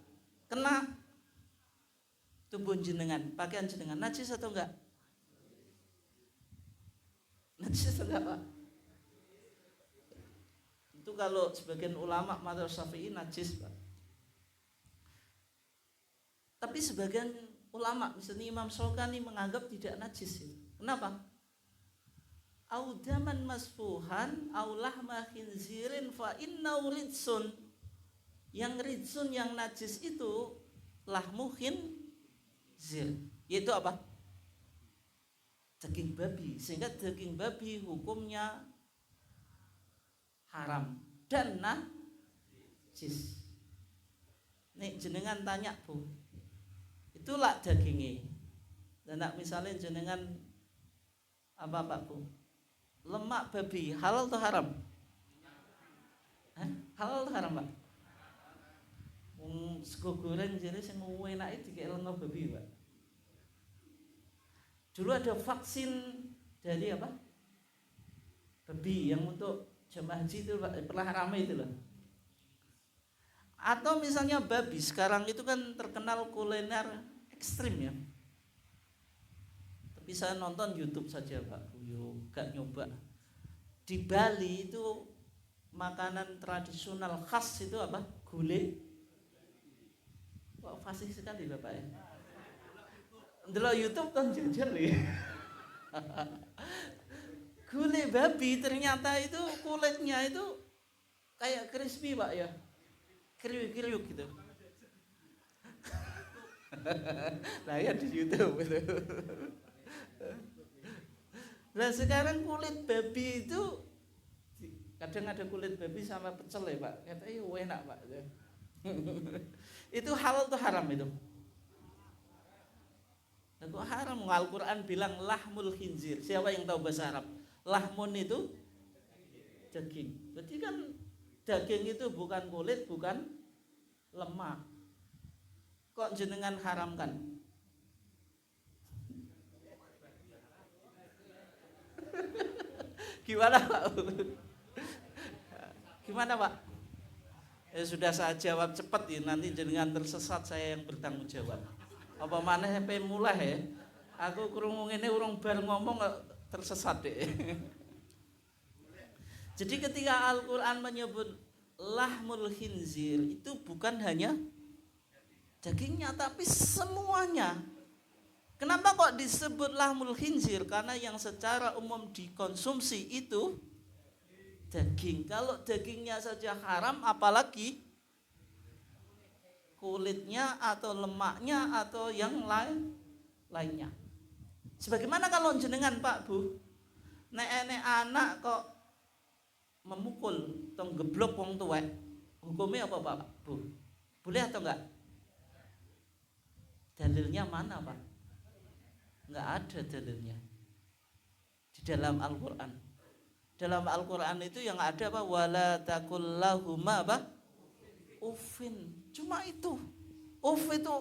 Kena tubuh jenengan, pakaian jenengan, najis atau enggak? Najis atau enggak Pak? Itu kalau sebagian ulama mazhab Syafi'i najis Pak. Tapi sebagian ulama misalnya Imam Syaukani menganggap tidak najis itu. Kenapa? Au daman masfuhan au lahma khinzirin fa innahu ridsun. Yang ridsun, yang najis itu lahmu khinzir, yaitu apa? Daging babi. Sehingga daging babi hukumnya haram dan najis. Nih jenengan tanya Bu, itulah dagingnya. Dan misalnya jenengan apa Pak Bu? Lemak babi halal atau haram? Hah? Halal atau haram Pak? Sego goreng jadi sing enake dikek lenga babi Pak. Dulu ada vaksin dari apa? Babi yang untuk jemaah haji itu pernah ramai itu loh. Atau misalnya babi sekarang itu kan terkenal kuliner ekstrim ya. Tapi saya nonton YouTube saja Pak, gak nyoba. Di Bali itu makanan tradisional khas itu apa? Gulai. Wah, fasih sekali Bapak ya. Ndelok YouTube kan jajal ya. Gulai babi ternyata itu kulitnya itu kayak crispy Pak ya, kriuk-kriuk gitu. Nah ya di YouTube itu. Nah sekarang kulit babi itu kadang ada kulit babi sama pecel ya Pak, katanya enak Pak. Itu halal atau haram itu? Itu haram. Al-Quran bilang lahmul khinzir. Siapa yang tahu bahasa Arab? Lahmun itu daging. Berarti kan daging itu bukan kulit, bukan lemak. Kok jenengan haramkan? Gimana Pak? Gimana Pak? Ya sudah saya jawab cepat ya, nanti jenengan tersesat saya yang bertanggung jawab. Apa mana sampai mulai ya? Aku krungu ngene urung bar ngomong tersesat deh. Jadi ketika Al-Quran menyebut lahmul khinzir itu bukan hanya dagingnya tapi semuanya. Kenapa kok disebut lahmul khinzir? Karena yang secara umum dikonsumsi itu daging. Kalau dagingnya saja haram, apalagi kulitnya atau lemaknya atau yang lainnya. Sebagaimana kalau jenengan Pak Bu, nek anak kok memukul atau geblok wong tuwek, hukumnya apa Pak Bu? Boleh atau enggak? Dalilnya mana Pak? Enggak ada dalilnya di dalam Al-Quran. Dalam Al-Quran itu yang ada apa? Wala taqul lahuma apa? Ufin. Cuma itu. Uf itu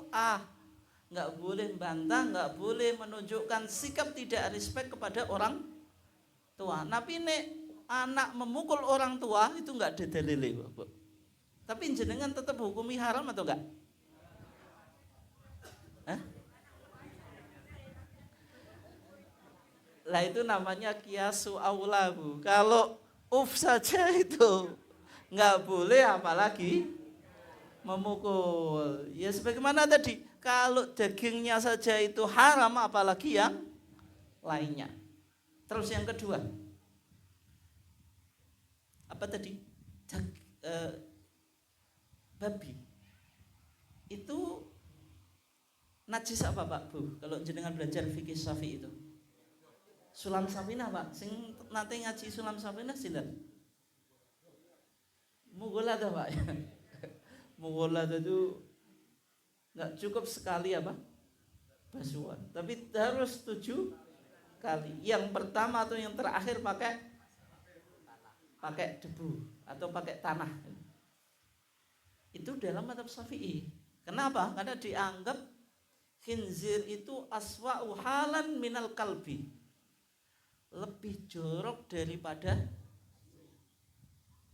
nggak boleh bantah, nggak boleh menunjukkan sikap tidak respect kepada orang tua. Tapi nek anak memukul orang tua itu nggak ada dalilnya, Bu. Tapi jenengan tetap hukumi haram atau enggak? Hah? Lah itu namanya kiasu aula Bu. Kalau saja itu nggak boleh, apalagi memukul. Ya sebagaimana tadi, kalau dagingnya saja itu haram, apalagi yang lainnya. Terus yang kedua, apa tadi? Babi itu najis apa Pak Bu? Kalau jenengan belajar fikih Syafi'i itu Sulam Safinah Pak, sing nate ngaji Sulam Safinah sinten? Mughaladzah Pak. Mughaladzah itu nggak cukup sekali apa? Basuhan, tapi harus 7 kali. Yang pertama atau yang terakhir pakai debu atau pakai tanah. Itu dalam mazhab Syafi'i. Kenapa? Karena dianggap khinzir itu aswa'u halan minal kalbi, lebih jorok daripada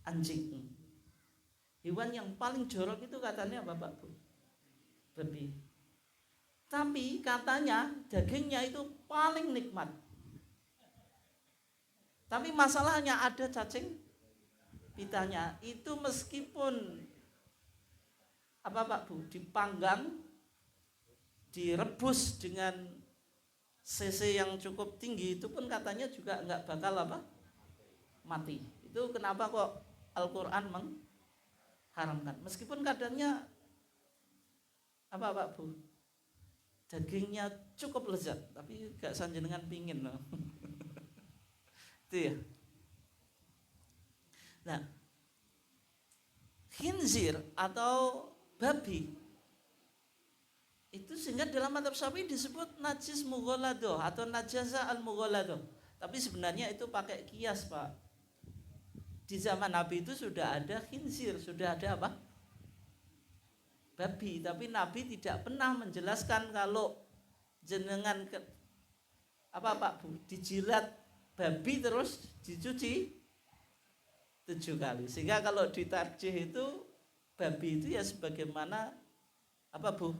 anjing. Hewan yang paling jorok itu katanya Bapak Bu, babi. Tapi katanya dagingnya itu paling nikmat. Tapi masalahnya ada cacing pitanya. Itu meskipun apa Pak Bu, dipanggang, direbus dengan cc yang cukup tinggi, itu pun katanya juga nggak bakal apa? Mati. Itu kenapa kok Al-Quran mengharamkan? Meskipun kadarnya apa Pak Bu, dagingnya cukup lezat, tapi gak sanjenengan pingin loh. Itu ya. Nah, khinzir atau babi itu sehingga dalam mazhab Syafi'i disebut najis mughalladah atau najasa al-mughalladah. Tapi sebenarnya itu pakai kias Pak. Di zaman Nabi itu sudah ada khinzir, sudah ada apa? Babi, tapi Nabi tidak pernah menjelaskan kalau jenengan apa Pak Bu, dijilat babi terus dicuci 7 kali. Sehingga kalau ditarjih itu babi itu ya sebagaimana apa Bu?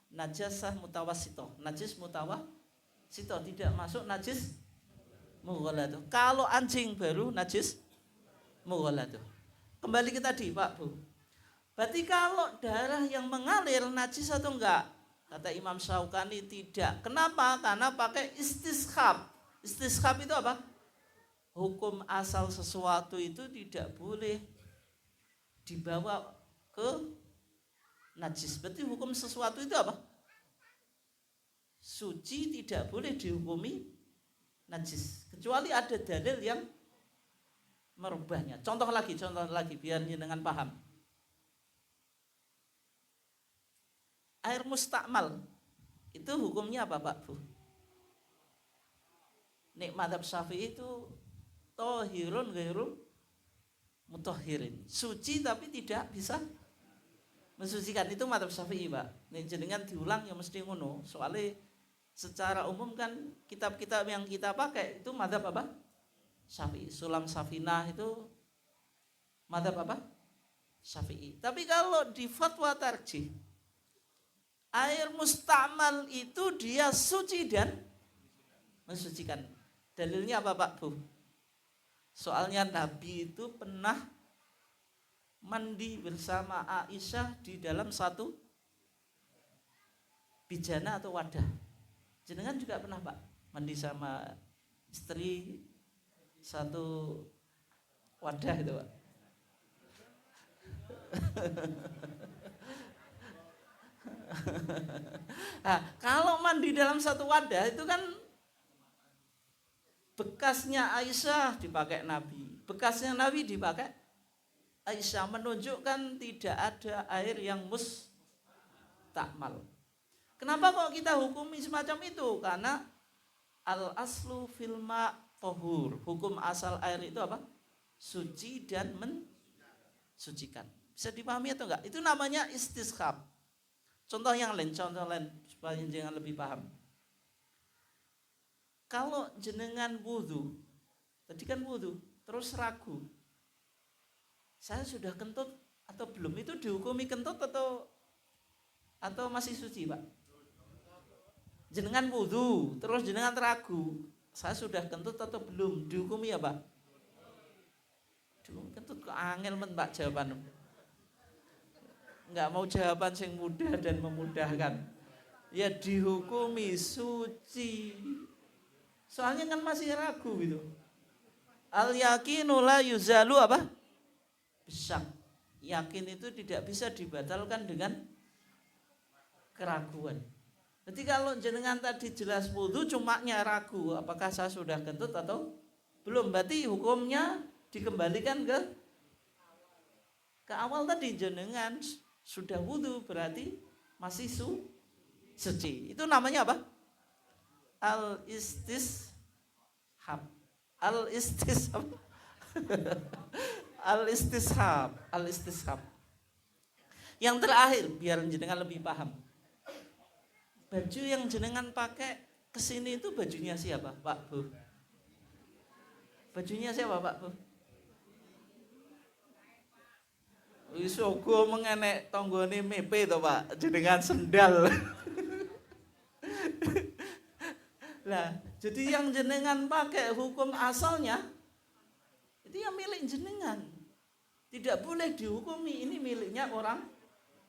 Najasah mutawassithah, najis mutawassithah, tidak masuk najis mughalladah. Kalau anjing baru najis mughalladah. Kembali ke tadi Pak Bu. Berarti kalau darah yang mengalir najis atau enggak? Kata Imam Syaukani tidak. Kenapa? Karena pakai istishab. Istishab itu apa? Hukum asal sesuatu itu tidak boleh dibawa ke najis. Berarti hukum sesuatu itu apa? Suci tidak boleh dihukumi najis. Kecuali ada dalil yang merubahnya. Contoh lagi biar dengan paham. Air mustakmal itu hukumnya apa Pak Bu? Nek mazhab Syafi'i itu tohirun ghairu mutahhirin, suci tapi tidak bisa mensucikan. Itu mazhab Syafi'i Pak. Nek jenengan diulang ya mesti ngono. Soalnya secara umum kan kitab-kitab yang kita pakai itu mazhab apa? Syafi'i. Sulam Safinah itu mazhab apa? Syafi'i. Tapi kalau di fatwa tarjih, air mustamal itu dia suci dan mensucikan. Dalilnya apa Pak Bu? Soalnya Nabi itu pernah mandi bersama Aisyah di dalam satu bijana atau wadah. Jenengan juga pernah Pak mandi sama istri satu wadah itu Pak? Nah, kalau mandi dalam satu wadah itu kan bekasnya Aisyah dipakai Nabi, bekasnya Nabi dipakai Aisyah, menunjukkan tidak ada air yang mustakmal. Kenapa kok kita hukumi semacam itu? Karena al aslu fil ma tahur, hukum asal air itu apa? Suci dan mensucikan. Bisa dipahami atau enggak? Itu namanya istishab. Contoh lain supaya jangan lebih paham. Kalau jenengan wudu, tadi kan wudu, terus ragu, saya sudah kentut atau belum? Itu dihukumi kentut atau masih suci Pak? Jenengan wudu, terus jenengan ragu, saya sudah kentut atau belum? Dihukumi apa? Dihukumi kentut. Kok angel men Pak jawaban? Enggak mau jawaban yang mudah dan memudahkan. Ya dihukumi suci. Soalnya kan masih ragu gitu. Al yakinu la yuzalu apa? Bisyak. Yakin itu tidak bisa dibatalkan dengan keraguan. Jadi kalau jenengan tadi jelas wudu cumaknya ragu apakah saya sudah kentut atau belum, berarti hukumnya dikembalikan ke awal tadi, jenengan sudah wudu berarti masih suci. Itu namanya apa? Al-istishab. Al-istishab. Al-istishab. Al-istishab. Yang terakhir biar jenengan lebih paham. Baju yang jenengan pakai kesini itu bajunya siapa, Pak Bu? Bajunya siapa, Pak Bu? Iso go mengenek tonggone mepe to, Pak, jenengan sendal. Lah, jadi yang jenengan pakai hukum asalnya itu yang milik jenengan. Tidak boleh dihukumi ini miliknya orang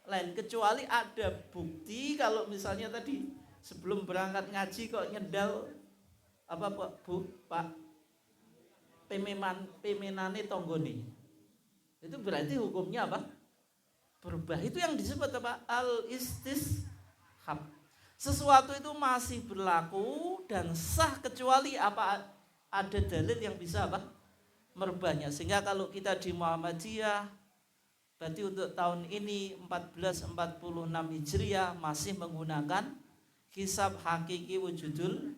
lain, kecuali ada bukti. Kalau misalnya tadi sebelum berangkat ngaji kok nyendal apa Pak pemenane tonggone, itu berarti hukumnya apa? Berubah. Itu yang disebut apa? Al-istishab. Sesuatu itu masih berlaku dan sah kecuali apa ada dalil yang bisa apa? Merubahnya. Sehingga kalau kita di Muhammadiyah, berarti untuk tahun ini 1446 Hijriah masih menggunakan hisab hakiki wujudul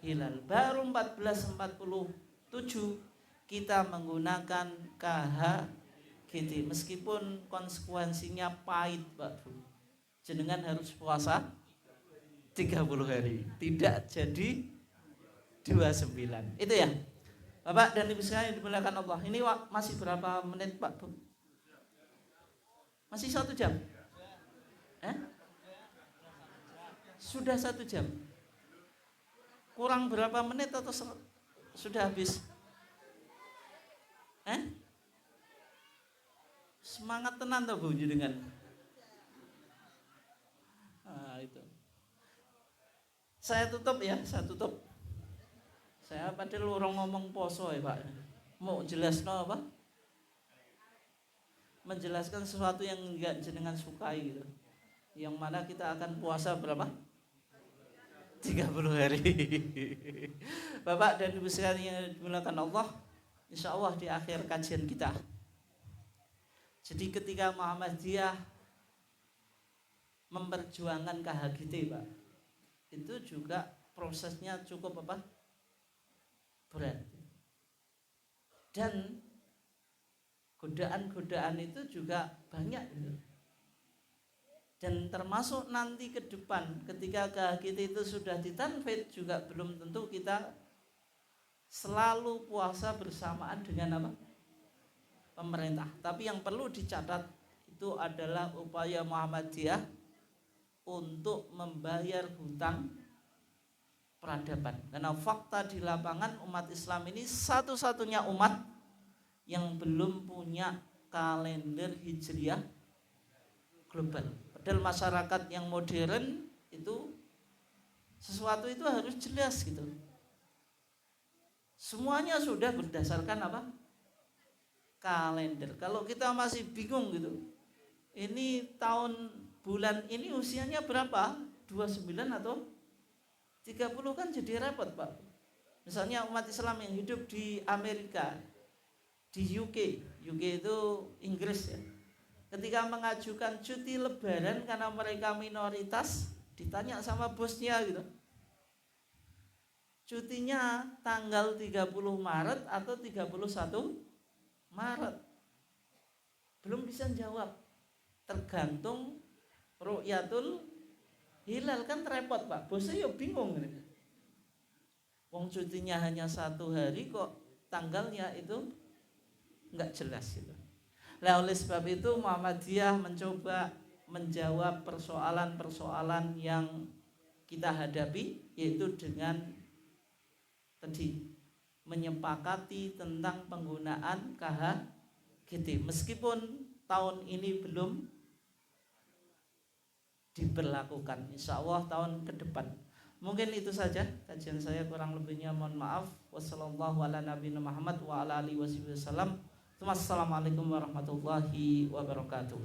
hilal. Baru 1447 kita menggunakan KHGT. Meskipun konsekuensinya pahit, Pak Bu. Jenengan harus puasa 30 hari. Tidak jadi 29. Itu ya. Bapak dan Ibu sekalian dimuliakan Allah. Ini masih berapa menit, Pak Bu? Masih 1 jam? Sudah 1 jam? Kurang berapa menit atau sudah habis? Semangat tenan toh Bu jenengan. Itu. Saya tutup ya, saya tutup. Saya padahal orang ngomong poso ya Pak. Mau jelasno apa? Menjelaskan sesuatu yang enggak jenengan sukai gitu. Yang mana kita akan puasa berapa? 30 hari. Bapak dan Ibu sekalian yang dimuliakan Allah, insya Allah di akhir kajian kita. Jadi ketika Muhammadiyah memperjuangkan KHGT, Pak, itu juga prosesnya cukup apa? Berat. Dan godaan-godaan itu juga banyak gitu. Dan termasuk nanti ke depan ketika KHGT itu sudah ditanfid juga belum tentu kita selalu puasa bersamaan dengan apa? Pemerintah. Tapi yang perlu dicatat itu adalah upaya Muhammadiyah untuk membayar hutang peradaban. Karena fakta di lapangan umat Islam ini satu-satunya umat yang belum punya kalender hijriah global. Padahal masyarakat yang modern itu sesuatu itu harus jelas gitu. Semuanya sudah berdasarkan apa? Kalender. Kalau kita masih bingung gitu, ini tahun bulan ini usianya berapa? 29 atau 30 kan jadi repot Pak. Misalnya umat Islam yang hidup di Amerika, di UK itu Inggris ya. Ketika mengajukan cuti lebaran karena mereka minoritas, ditanya sama bosnya gitu. Cutinya tanggal 30 Maret atau 31 Maret. Belum bisa jawab. Tergantung ru'yatul hilal, kan repot Pak. Bosnya ya bingung gitu. Wong cutinya hanya 1 hari kok tanggalnya itu enggak jelas gitu. Nah, oleh sebab itu Muhammadiyah mencoba menjawab persoalan-persoalan yang kita hadapi, yaitu dengan tadi menyepakati tentang penggunaan KHGT meskipun tahun ini belum diberlakukan. Insya Allah tahun ke depan. Mungkin itu saja kajian saya, kurang lebihnya mohon maaf. Wassalamualaikum warahmatullahi wabarakatuh.